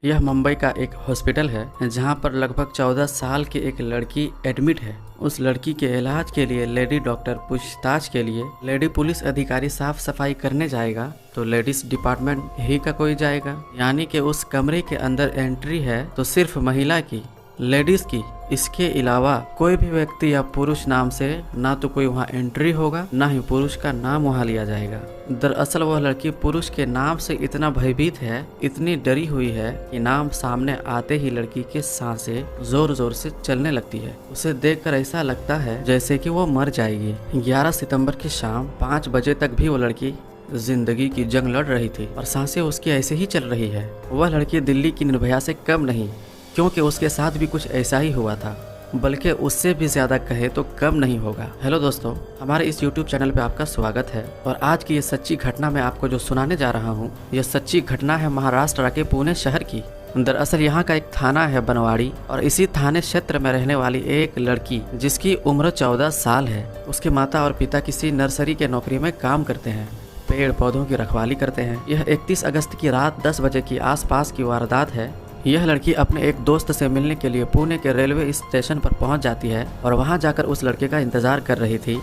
यह मुंबई का एक हॉस्पिटल है जहां पर लगभग 14 साल की एक लड़की एडमिट है। उस लड़की के इलाज के लिए लेडी डॉक्टर पूछताछ के लिए लेडी पुलिस अधिकारी साफ सफाई करने जाएगा तो लेडीज डिपार्टमेंट ही का कोई जाएगा। यानी कि उस कमरे के अंदर एंट्री है तो सिर्फ महिला की, लेडीज की। इसके अलावा कोई भी व्यक्ति या पुरुष नाम से ना तो कोई वहाँ एंट्री होगा, ना ही पुरुष का नाम वहाँ लिया जाएगा। दरअसल वह लड़की पुरुष के नाम से इतना भयभीत है, इतनी डरी हुई है कि नाम सामने आते ही लड़की की सांसें जोर जोर से चलने लगती है। उसे देखकर ऐसा लगता है जैसे कि वो मर जाएगी। 11 सितंबर की शाम 5 बजे तक भी वो लड़की जिंदगी की जंग लड़ रही थी और सांसें उसकी ऐसे ही चल रही है। वह लड़की दिल्ली की निर्भया से कम नहीं, क्योंकि उसके साथ भी कुछ ऐसा ही हुआ था, बल्कि उससे भी ज़्यादा कहे तो कम नहीं होगा। हेलो दोस्तों, हमारे इस YouTube चैनल पे आपका स्वागत है। और आज की ये सच्ची घटना मैं आपको जो सुनाने जा रहा हूँ, यह सच्ची घटना है महाराष्ट्र के पुणे शहर की। दरअसल यहाँ का एक थाना है बनवाड़ी, और इसी थाने क्षेत्र में रहने वाली एक लड़की जिसकी उम्र 14 साल है। उसके माता और पिता किसी नर्सरी के नौकरी में काम करते हैं, पेड़ पौधों की रखवाली करते हैं। यह 31 अगस्त की रात 10 बजे की आसपास की वारदात है। यह लड़की अपने एक दोस्त से मिलने के लिए पुणे के रेलवे स्टेशन पर पहुंच जाती है और वहां जाकर उस लड़के का इंतजार कर रही थी।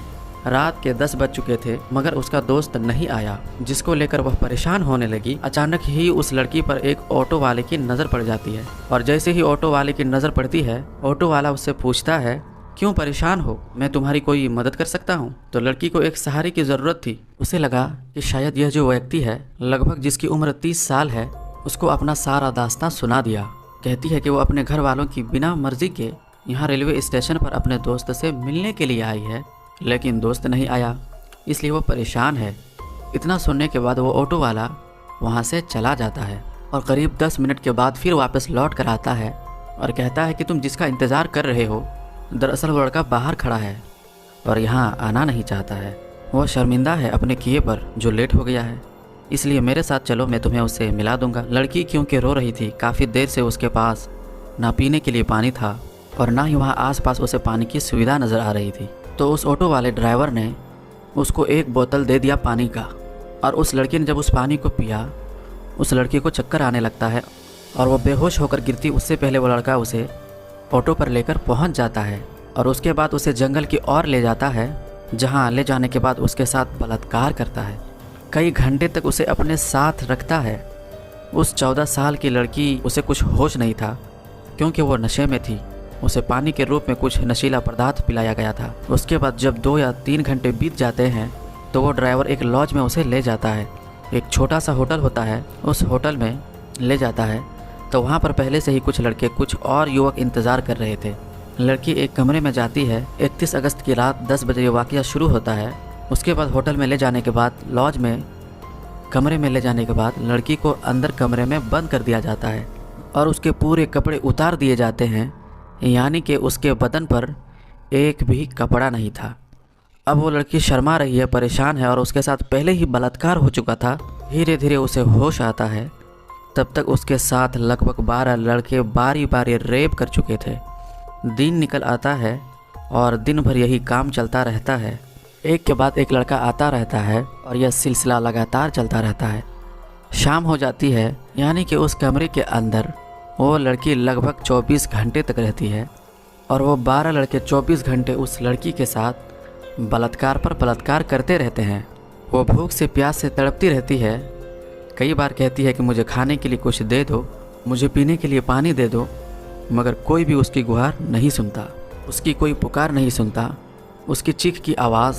रात के 10 बज चुके थे मगर उसका दोस्त नहीं आया, जिसको लेकर वह परेशान होने लगी। अचानक ही उस लड़की पर एक ऑटो वाले की नज़र पड़ जाती है, और जैसे ही ऑटो वाले की नज़र पड़ती है, ऑटो वाला उससे पूछता है, क्यों परेशान हो, मैं तुम्हारी कोई मदद कर सकता हूँ। तो लड़की को एक सहारे की ज़रूरत थी। उसे लगा कि शायद यह जो व्यक्ति है, लगभग जिसकी उम्र 30 साल है, उसको अपना सारा दास्तां सुना दिया। कहती है कि वो अपने घर वालों की बिना मर्जी के यहाँ रेलवे स्टेशन पर अपने दोस्त से मिलने के लिए आई है, लेकिन दोस्त नहीं आया, इसलिए वो परेशान है। इतना सुनने के बाद वो ऑटो वाला वहाँ से चला जाता है और करीब 10 मिनट के बाद फिर वापस लौट कर आता है और कहता है कि तुम जिसका इंतज़ार कर रहे हो, दरअसल वो लड़का बाहर खड़ा है और यहाँ आना नहीं चाहता है। वह शर्मिंदा है अपने किए पर जो लेट हो गया है, इसलिए मेरे साथ चलो, मैं तुम्हें उससे मिला दूंगा। लड़की क्योंकि रो रही थी, काफ़ी देर से उसके पास ना पीने के लिए पानी था और ना ही वहाँ आसपास उसे पानी की सुविधा नज़र आ रही थी। तो उस ऑटो वाले ड्राइवर ने उसको एक बोतल दे दिया पानी का, और उस लड़की ने जब उस पानी को पिया, उस लड़की को चक्कर आने लगता है और वो बेहोश होकर गिरती उससे पहले वो लड़का उसे ऑटो पर लेकर पहुँच जाता है और उसके बाद उसे जंगल की ओर ले जाता है, जहाँ ले जाने के बाद उसके साथ बलात्कार करता है। कई घंटे तक उसे अपने साथ रखता है। उस 14 साल की लड़की, उसे कुछ होश नहीं था क्योंकि वो नशे में थी। उसे पानी के रूप में कुछ नशीला पदार्थ पिलाया गया था। उसके बाद जब 2 या 3 घंटे बीत जाते हैं तो वो ड्राइवर एक लॉज में उसे ले जाता है। एक छोटा सा होटल होता है, उस होटल में ले जाता है तो वहाँ पर पहले से ही कुछ लड़के, कुछ और युवक इंतज़ार कर रहे थे। लड़की एक कमरे में जाती है। 31 अगस्त की रात 10 बजे ये वाक़या शुरू होता है। उसके बाद होटल में ले जाने के बाद, लॉज में कमरे में ले जाने के बाद लड़की को अंदर कमरे में बंद कर दिया जाता है और उसके पूरे कपड़े उतार दिए जाते हैं, यानी कि उसके बदन पर एक भी कपड़ा नहीं था। अब वो लड़की शर्मा रही है, परेशान है और उसके साथ पहले ही बलात्कार हो चुका था। धीरे धीरे उसे होश आता है। तब तक उसके साथ लगभग 12 लड़के बारी बारी रेप कर चुके थे। दिन निकल आता है और दिन भर यही काम चलता रहता है। एक के बाद एक लड़का आता रहता है और यह सिलसिला लगातार चलता रहता है। शाम हो जाती है, यानी कि उस कमरे के अंदर वो लड़की लगभग 24 घंटे तक रहती है और वो 12 लड़के 24 घंटे उस लड़की के साथ बलात्कार पर बलात्कार करते रहते हैं। वो भूख से, प्यास से तड़पती रहती है। कई बार कहती है कि मुझे खाने के लिए कुछ दे दो, मुझे पीने के लिए पानी दे दो, मगर कोई भी उसकी गुहार नहीं सुनता, उसकी कोई पुकार नहीं सुनता। उसकी चीख की आवाज़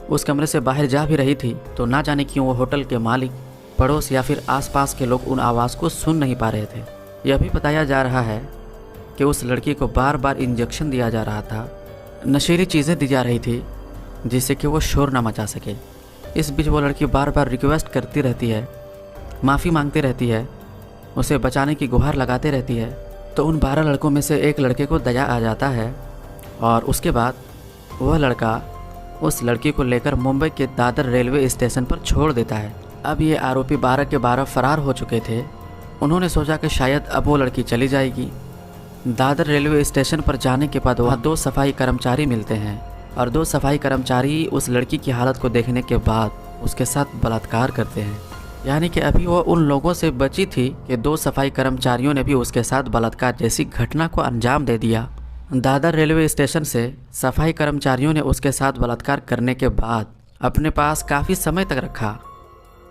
उस कमरे से बाहर जा भी रही थी तो ना जाने क्यों वो होटल के मालिक, पड़ोस या फिर आसपास के लोग उन आवाज़ को सुन नहीं पा रहे थे। यह भी बताया जा रहा है कि उस लड़की को बार बार इंजेक्शन दिया जा रहा था, नशीली चीज़ें दी जा रही थी जिससे कि वो शोर ना मचा सके। इस बीच वो लड़की बार बार रिक्वेस्ट करती रहती है, माफ़ी मांगती रहती है, उसे बचाने की गुहार लगाते रहती है। तो उन 12 लड़कों में से एक लड़के को दया आ जाता है और उसके बाद वह लड़का उस लड़की को लेकर मुंबई के दादर रेलवे स्टेशन पर छोड़ देता है। अब ये आरोपी 12 के 12 फरार हो चुके थे। उन्होंने सोचा कि शायद अब वो लड़की चली जाएगी। दादर रेलवे स्टेशन पर जाने के बाद वहाँ 2 सफाई कर्मचारी मिलते हैं और 2 सफाई कर्मचारी उस लड़की की हालत को देखने के बाद उसके साथ बलात्कार करते हैं। यानी कि अभी वो उन लोगों से बची थी कि 2 सफाई कर्मचारियों ने भी उसके साथ बलात्कार जैसी घटना को अंजाम दे दिया। दादर रेलवे स्टेशन से सफाई कर्मचारियों ने उसके साथ बलात्कार करने के बाद अपने पास काफ़ी समय तक रखा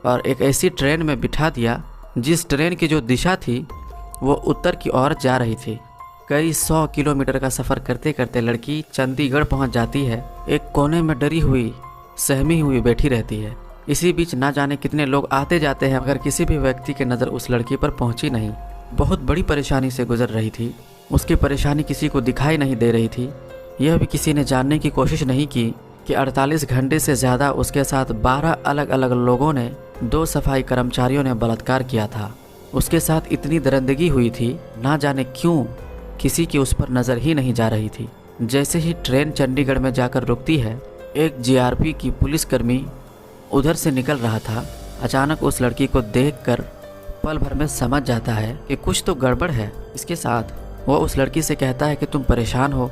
और एक ऐसी ट्रेन में बिठा दिया जिस ट्रेन की जो दिशा थी वो उत्तर की ओर जा रही थी। कई 100 किलोमीटर का सफ़र करते करते लड़की चंडीगढ़ पहुंच जाती है। एक कोने में डरी हुई सहमी हुई बैठी रहती है। इसी बीच ना जाने कितने लोग आते जाते हैं मगर किसी भी व्यक्ति की नज़र उस लड़की पर पहुंची नहीं। बहुत बड़ी परेशानी से गुजर रही थी। उसकी परेशानी किसी को दिखाई नहीं दे रही थी। यह भी किसी ने जानने की कोशिश नहीं की कि 48 घंटे से ज़्यादा उसके साथ 12 अलग अलग लोगों ने 2 सफाई कर्मचारियों ने बलात्कार किया था। उसके साथ इतनी दरिंदगी हुई थी, ना जाने क्यों किसी की उस पर नज़र ही नहीं जा रही थी। जैसे ही ट्रेन चंडीगढ़ में जाकर रुकती है, एक जीआरपी की पुलिसकर्मी उधर से निकल रहा था। अचानक उस लड़की को देखकर पल भर में समझ जाता है कि कुछ तो गड़बड़ है इसके साथ। वो उस लड़की से कहता है कि तुम परेशान हो,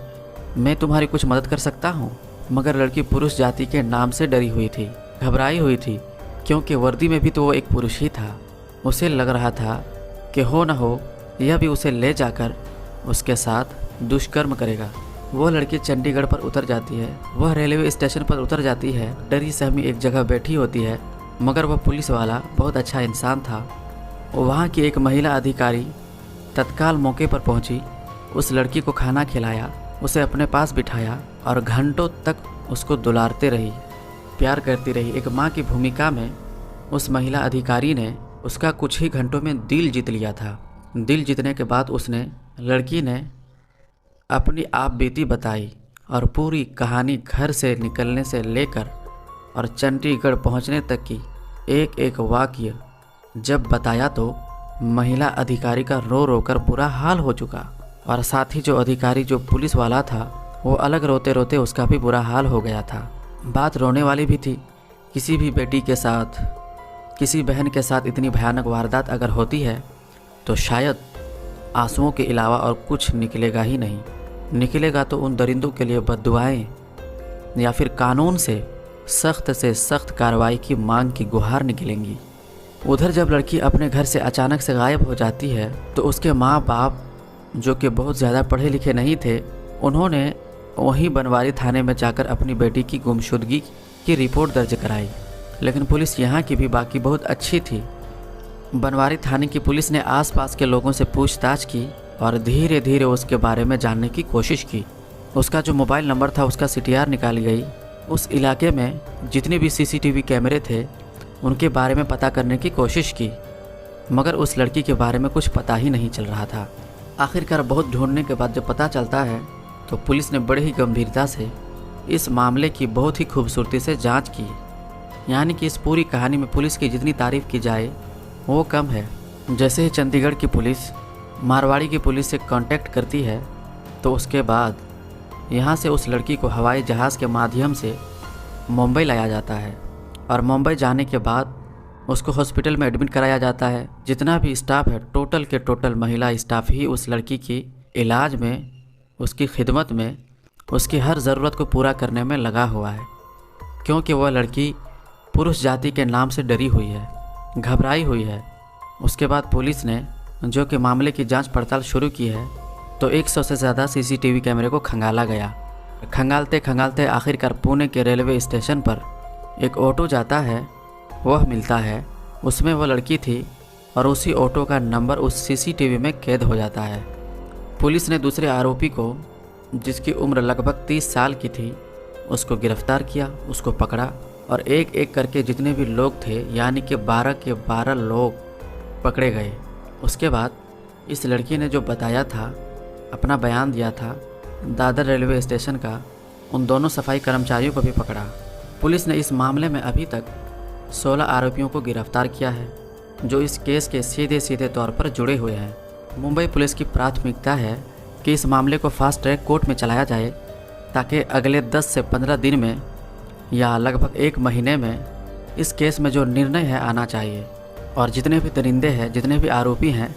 मैं तुम्हारी कुछ मदद कर सकता हूँ। मगर लड़की पुरुष जाति के नाम से डरी हुई थी, घबराई हुई थी, क्योंकि वर्दी में भी तो वो एक पुरुष ही था। उसे लग रहा था कि हो न हो यह भी उसे ले जाकर उसके साथ दुष्कर्म करेगा। वो लड़की चंडीगढ़ पर उतर जाती है। वह रेलवे स्टेशन पर उतर जाती है। डरी सहमी एक जगह बैठी होती है, मगर वह पुलिस वाला बहुत अच्छा इंसान था। वहाँ की एक महिला अधिकारी तत्काल मौके पर पहुँची, उस लड़की को खाना खिलाया, उसे अपने पास बिठाया और घंटों तक उसको दुलारते रही, प्यार करती रही। एक माँ की भूमिका में उस महिला अधिकारी ने उसका कुछ ही घंटों में दिल जीत लिया था। दिल जीतने के बाद लड़की ने अपनी आप बीती बताई और पूरी कहानी घर से निकलने से लेकर और चंडीगढ़ पहुंचने तक की एक एक वाक्य जब बताया तो महिला अधिकारी का रो रो कर बुरा हाल हो चुका। और साथ ही जो अधिकारी जो पुलिस वाला था वो अलग रोते रोते उसका भी बुरा हाल हो गया था। बात रोने वाली भी थी। किसी भी बेटी के साथ, किसी बहन के साथ इतनी भयानक वारदात अगर होती है तो शायद आंसुओं के अलावा और कुछ निकलेगा ही नहीं। निकलेगा तो उन दरिंदों के लिए बद्दुआएं या फिर कानून से सख्त कार्रवाई की मांग की गुहार निकलेंगी। उधर जब लड़की अपने घर से अचानक से गायब हो जाती है तो उसके माँ बाप जो कि बहुत ज़्यादा पढ़े लिखे नहीं थे, उन्होंने वहीं बनवारी थाने में जाकर अपनी बेटी की गुमशुदगी की रिपोर्ट दर्ज कराई। लेकिन पुलिस यहाँ की भी बाकी बहुत अच्छी थी। बनवारी थाने की पुलिस ने आसपास के लोगों से पूछताछ की और धीरे धीरे उसके बारे में जानने की कोशिश की। उसका जो मोबाइल नंबर था उसका CTR निकाली गई। उस इलाके में जितने भी CCTV कैमरे थे उनके बारे में पता करने की कोशिश की, मगर उस लड़की के बारे में कुछ पता ही नहीं चल रहा था। आखिरकार बहुत ढूंढने के बाद जब पता चलता है तो पुलिस ने बड़े ही गंभीरता से इस मामले की बहुत ही खूबसूरती से जांच की। यानी कि इस पूरी कहानी में पुलिस की जितनी तारीफ़ की जाए वो कम है। जैसे ही चंडीगढ़ की पुलिस मारवाड़ी की पुलिस से कांटेक्ट करती है तो उसके बाद यहाँ से उस लड़की को हवाई जहाज़ के माध्यम से मुंबई लाया जाता है और मुंबई जाने के बाद उसको हॉस्पिटल में एडमिट कराया जाता है। जितना भी स्टाफ है टोटल के टोटल महिला स्टाफ ही उस लड़की की इलाज में, उसकी खिदमत में, उसकी हर ज़रूरत को पूरा करने में लगा हुआ है, क्योंकि वह लड़की पुरुष जाति के नाम से डरी हुई है, घबराई हुई है। उसके बाद पुलिस ने जो कि मामले की जांच पड़ताल शुरू की है तो 100 से ज़्यादा CCTV कैमरे को खंगाला गया। खंगालते खंगालते आखिरकार पुणे के रेलवे स्टेशन पर एक ऑटो जाता है, वह मिलता है। उसमें वह लड़की थी और उसी ऑटो का नंबर उस CCTV में कैद हो जाता है। पुलिस ने दूसरे आरोपी को, जिसकी उम्र लगभग 30 साल की थी, उसको गिरफ्तार किया, उसको पकड़ा और एक एक करके जितने भी लोग थे यानी कि 12 के 12 लोग पकड़े गए। उसके बाद इस लड़की ने जो बताया था, अपना बयान दिया था दादर रेलवे स्टेशन का, उन दोनों सफाई कर्मचारियों को भी पकड़ा। पुलिस ने इस मामले में अभी तक 16 आरोपियों को गिरफ्तार किया है जो इस केस के सीधे सीधे तौर पर जुड़े हुए हैं। मुंबई पुलिस की प्राथमिकता है कि इस मामले को फास्ट ट्रैक कोर्ट में चलाया जाए ताकि अगले 10 से 15 दिन में या लगभग 1 महीने में इस केस में जो निर्णय है आना चाहिए और जितने भी दरिंदे हैं, जितने भी आरोपी हैं,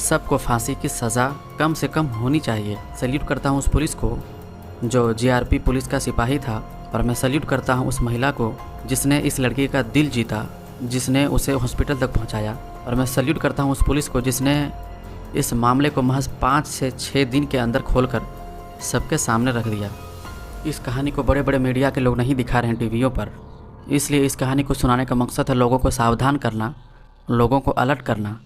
सबको फांसी की सज़ा कम से कम होनी चाहिए। सैल्यूट करता हूँ उस पुलिस को जो GRP पुलिस का सिपाही था और मैं सैल्यूट करता हूँ उस महिला को जिसने इस लड़की का दिल जीता जिसने उसे हॉस्पिटल तक पहुंचाया। और मैं सल्यूट करता हूं उस पुलिस को जिसने इस मामले को महज 5 से 6 दिन के अंदर खोलकर सबके सामने रख दिया। इस कहानी को बड़े बड़े मीडिया के लोग नहीं दिखा रहे हैं टीवियों पर, इसलिए इस कहानी को सुनाने का मकसद है लोगों को सावधान करना, लोगों को अलर्ट करना।